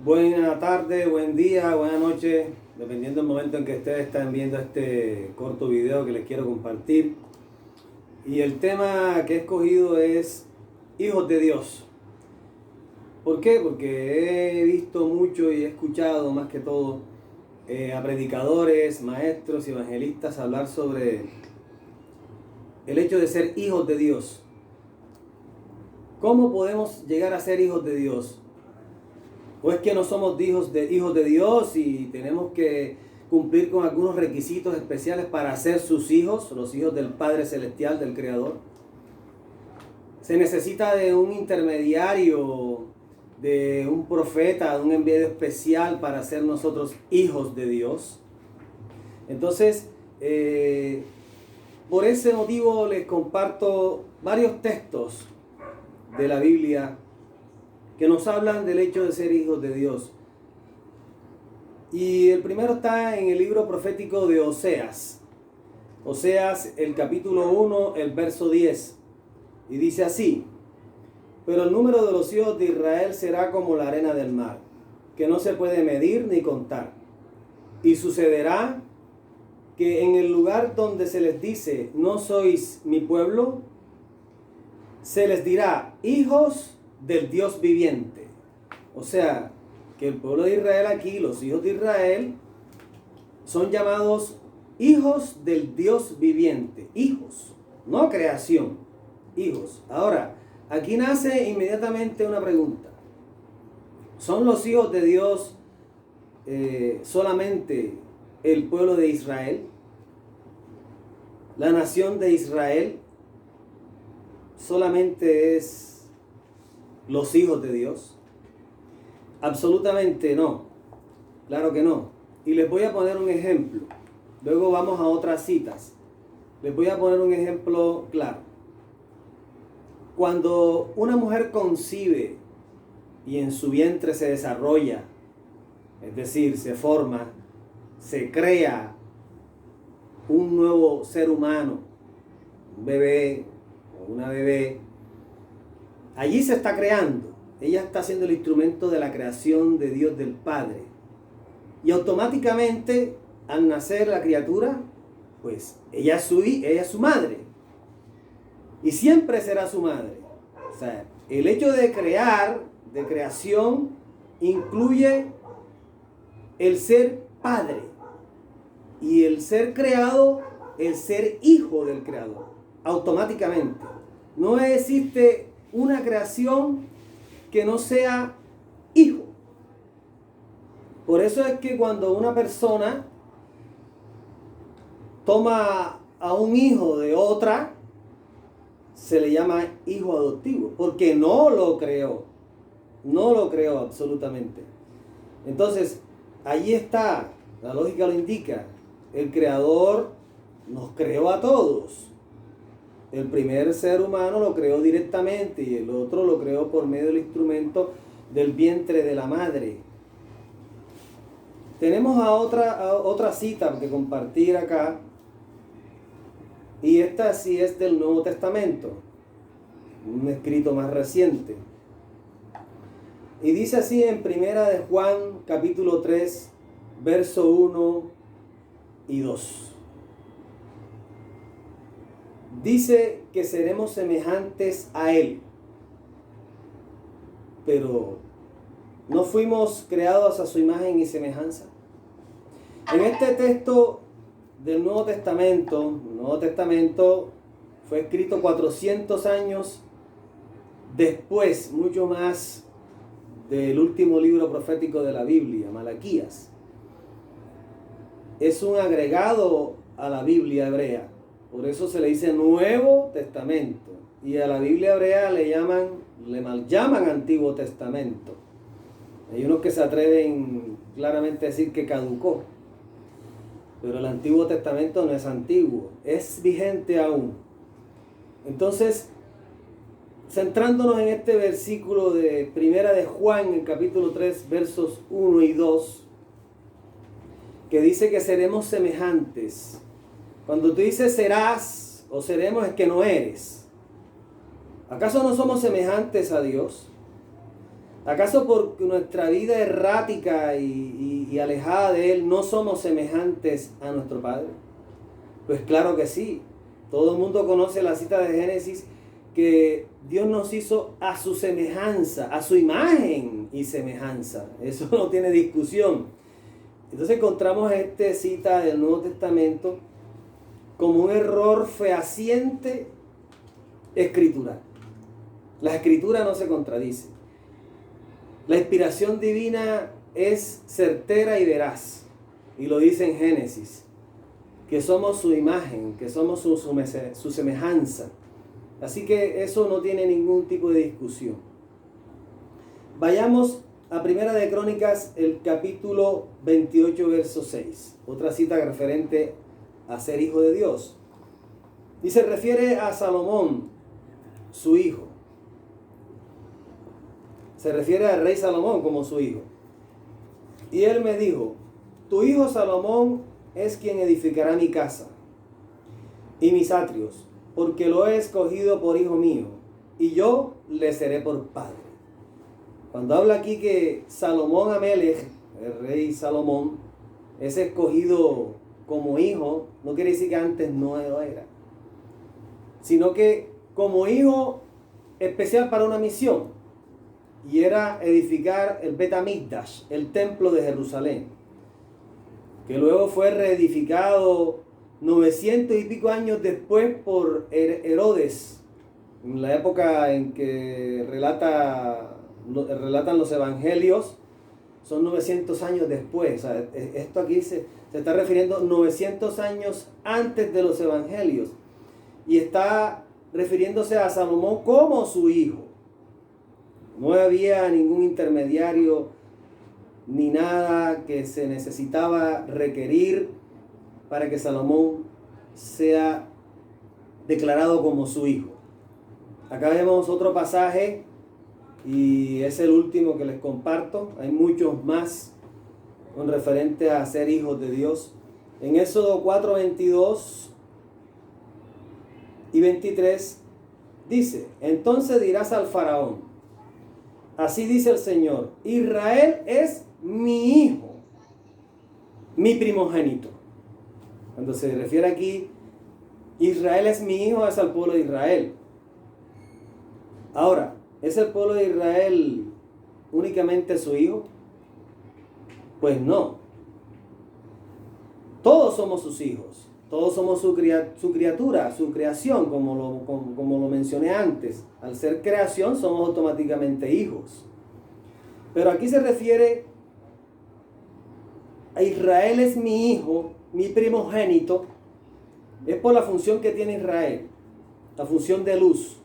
Buena tarde, buen día, buena noche, dependiendo del momento en que ustedes están viendo este corto video que les quiero compartir. Y el tema que he escogido es hijos de Dios. ¿Por qué? Porque he visto mucho y he escuchado más que todo a predicadores, maestros y evangelistas hablar sobre el hecho de ser hijos de Dios. ¿Cómo podemos llegar a ser hijos de Dios? ¿O es que no somos hijos de Dios y tenemos que cumplir con algunos requisitos especiales para ser sus hijos, los hijos del Padre Celestial, del Creador? ¿Se necesita de un intermediario, de un profeta, de un enviado especial para ser nosotros hijos de Dios? Entonces, por ese motivo les comparto varios textos de la Biblia que nos hablan del hecho de ser hijos de Dios. Y el primero está en el libro profético de Oseas. Oseas, el capítulo 1, el verso 10. Y dice así: pero el número de los hijos de Israel será como la arena del mar, que no se puede medir ni contar. Y sucederá que en el lugar donde se les dice, no sois mi pueblo, se les dirá, hijos del Dios viviente. O sea, que el pueblo de Israel aquí, los hijos de Israel, son llamados hijos del Dios viviente. Hijos, no creación, hijos. Ahora, aquí nace inmediatamente una pregunta. ¿Son los hijos de Dios solamente el pueblo de Israel? ¿La nación de Israel solamente es los hijos de Dios? Absolutamente no. Claro que no. Y les voy a poner un ejemplo. Luego vamos a otras citas. Les voy a poner un ejemplo claro. Cuando una mujer concibe y en su vientre se desarrolla, es decir, se forma, se crea un nuevo ser humano, un bebé o una bebé, allí se está creando. Ella está siendo el instrumento de la creación de Dios del Padre. Y automáticamente, al nacer la criatura, pues ella es su madre. Y siempre será su madre. O sea, el hecho de crear, de creación, incluye el ser padre. Y el ser creado, el ser hijo del creador. Automáticamente. No existe una creación que no sea hijo. Por eso es que cuando una persona toma a un hijo de otra, se le llama hijo adoptivo, porque no lo creó. No lo creó absolutamente. Entonces, allí está, la lógica lo indica. El Creador nos creó a todos. El primer ser humano lo creó directamente y el otro lo creó por medio del instrumento del vientre de la madre. Tenemos a otra cita que compartir acá. Y esta sí es del Nuevo Testamento. Un escrito más reciente. Y dice así en Primera de Juan, capítulo 3, verso 1 y 2. Dice que seremos semejantes a Él. Pero ¿no fuimos creados a su imagen y semejanza? En este texto del Nuevo Testamento, el Nuevo Testamento fue escrito 400 años después, mucho más del último libro profético de la Biblia, Malaquías. Es un agregado a la Biblia hebrea. Por eso se le dice Nuevo Testamento. Y a la Biblia hebrea le mal llaman Antiguo Testamento. Hay unos que se atreven claramente a decir que caducó. Pero el Antiguo Testamento no es antiguo, es vigente aún. Entonces, centrándonos en este versículo de Primera de Juan, en capítulo 3, versos 1 y 2, que dice que seremos semejantes. Cuando tú dices serás o seremos, es que no eres. ¿Acaso no somos semejantes a Dios? ¿Acaso por nuestra vida errática y alejada de Él no somos semejantes a nuestro Padre? Pues claro que sí. Todo el mundo conoce la cita de Génesis que Dios nos hizo a su semejanza, a su imagen y semejanza. Eso no tiene discusión. Entonces encontramos esta cita del Nuevo Testamento como un error fehaciente escritural. La escritura no se contradice. La inspiración divina es certera y veraz. Y lo dice en Génesis, que somos su imagen, que somos su semejanza. Así que eso no tiene ningún tipo de discusión. Vayamos a Primera de Crónicas, el capítulo 28, verso 6. Otra cita referente a ser hijo de Dios. Y se refiere a Salomón, su hijo. Se refiere al rey Salomón como su hijo. Y él me dijo, tu hijo Salomón es quien edificará mi casa y mis atrios, porque lo he escogido por hijo mío, y yo le seré por padre. Cuando habla aquí que Salomón Amelech, el rey Salomón, es escogido como hijo, no quiere decir que antes no lo era, sino que como hijo especial para una misión, y era edificar el Bet Hamikdash, el templo de Jerusalén, que luego fue reedificado 900 y pico años después por Herodes, en la época en que relatan los evangelios. Son 900 años después. O sea, esto aquí se está refiriendo 900 años antes de los evangelios, y está refiriéndose a Salomón como su hijo. No había ningún intermediario ni nada que se necesitaba requerir para que Salomón sea declarado como su hijo. Acá vemos otro pasaje y es el último que les comparto. Hay muchos más con referente a ser hijos de Dios. En Éxodo 4, 22 y 23 dice, entonces dirás al faraón, así dice el Señor, Israel es mi hijo, mi primogénito. Cuando se refiere aquí, Israel es mi hijo, es al pueblo de Israel. Ahora, ¿es el pueblo de Israel únicamente su hijo? Pues no. Todos somos sus hijos. Todos somos su criatura, su creación, como lo mencioné antes. Al ser creación somos automáticamente hijos. Pero aquí se refiere a Israel es mi hijo, mi primogénito. Es por la función que tiene Israel, la función de luz,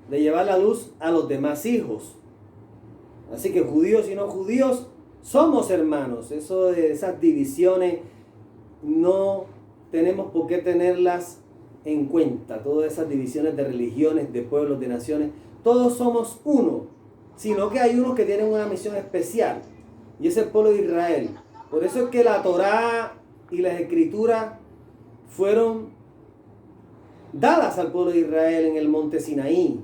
de llevar la luz a los demás hijos. Así que judíos y no judíos somos hermanos. Eso de esas divisiones no tenemos por qué tenerlas en cuenta. Todas esas divisiones de religiones, de pueblos, de naciones, todos somos uno, sino que hay unos que tienen una misión especial, y es el pueblo de Israel. Por eso es que la Torá y las Escrituras fueron dadas al pueblo de Israel en el monte Sinaí.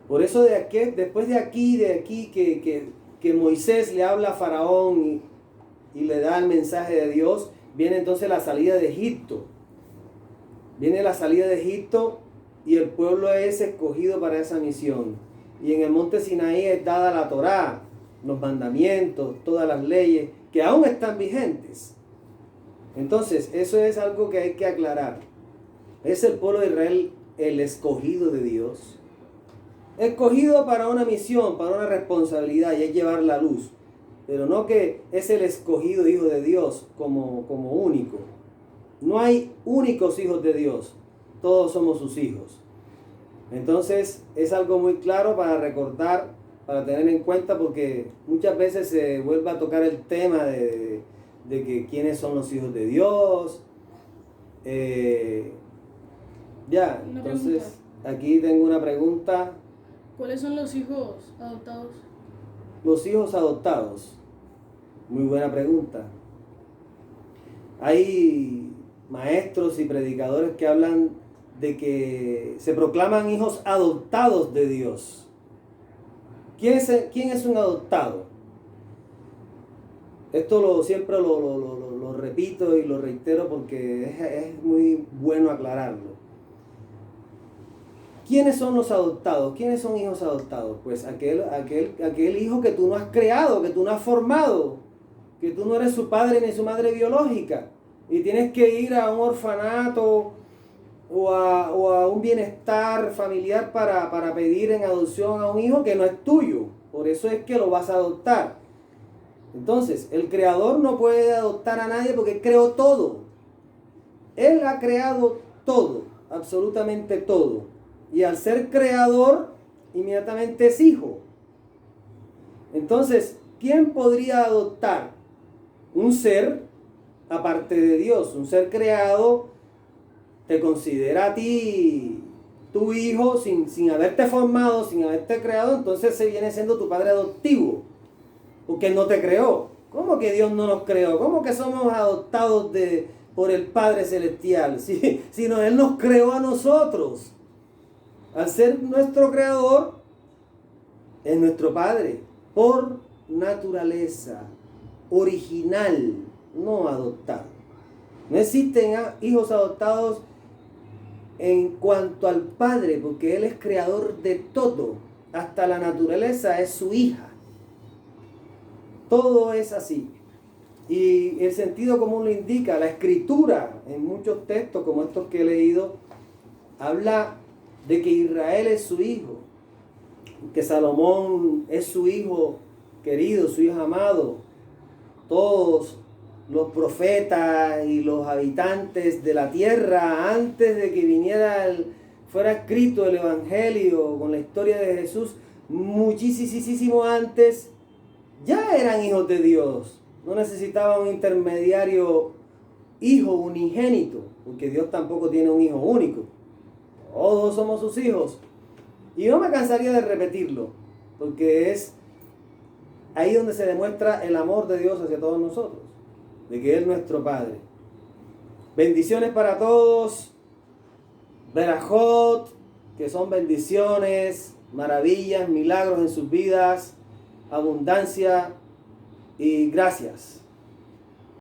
Por eso después de aquí que Moisés le habla a Faraón y le da el mensaje de Dios, viene entonces la salida de Egipto. Viene la salida de Egipto y el pueblo es escogido para esa misión. Y en el monte Sinaí es dada la Torá, los mandamientos, todas las leyes que aún están vigentes. Entonces, eso es algo que hay que aclarar. Es el pueblo de Israel el escogido de Dios. Escogido para una misión, para una responsabilidad, y es llevar la luz. Pero no que es el escogido hijo de Dios como único. No hay únicos hijos de Dios. Todos somos sus hijos. Entonces es algo muy claro para recordar, para tener en cuenta, porque muchas veces se vuelve a tocar el tema de que quiénes son los hijos de Dios. Entonces aquí tengo una pregunta. ¿Cuáles son los hijos adoptados? Los hijos adoptados. Muy buena pregunta. Hay maestros y predicadores que hablan de que se proclaman hijos adoptados de Dios. ¿Quién es un adoptado? Esto siempre lo repito y lo reitero porque es muy bueno aclararlo. ¿Quiénes son los adoptados? ¿Quiénes son hijos adoptados? Pues aquel hijo que tú no has creado, que tú no has formado, que tú no eres su padre ni su madre biológica y tienes que ir a un orfanato o a un bienestar familiar para pedir en adopción a un hijo que no es tuyo. Por eso es que lo vas a adoptar. Entonces, el creador no puede adoptar a nadie porque creó todo. Él ha creado todo, absolutamente todo. Y al ser creador, inmediatamente es hijo. Entonces, ¿quién podría adoptar? Un ser aparte de Dios, un ser creado te considera a ti tu hijo sin haberte formado, sin haberte creado, entonces se viene siendo tu padre adoptivo, porque Él no te creó. ¿Cómo que Dios no nos creó? ¿Cómo que somos adoptados por el Padre Celestial? Sino Él nos creó a nosotros. Al ser nuestro creador, es nuestro Padre, por naturaleza, original, no adoptado. No existen hijos adoptados en cuanto al Padre, porque Él es creador de todo. Hasta la naturaleza es su hija. Todo es así. Y el sentido común lo indica. La Escritura, en muchos textos como estos que he leído, habla de que Israel es su hijo, que Salomón es su hijo querido, su hijo amado. Todos los profetas y los habitantes de la tierra, antes de que fuera escrito el Evangelio con la historia de Jesús, muchísimo antes, ya eran hijos de Dios. No necesitaban un intermediario hijo unigénito, porque Dios tampoco tiene un hijo único. Todos somos sus hijos. Y no me cansaría de repetirlo, porque es ahí donde se demuestra el amor de Dios hacia todos nosotros, de que Él es nuestro Padre. Bendiciones para todos. Berajot, que son bendiciones, maravillas, milagros en sus vidas, abundancia y gracias.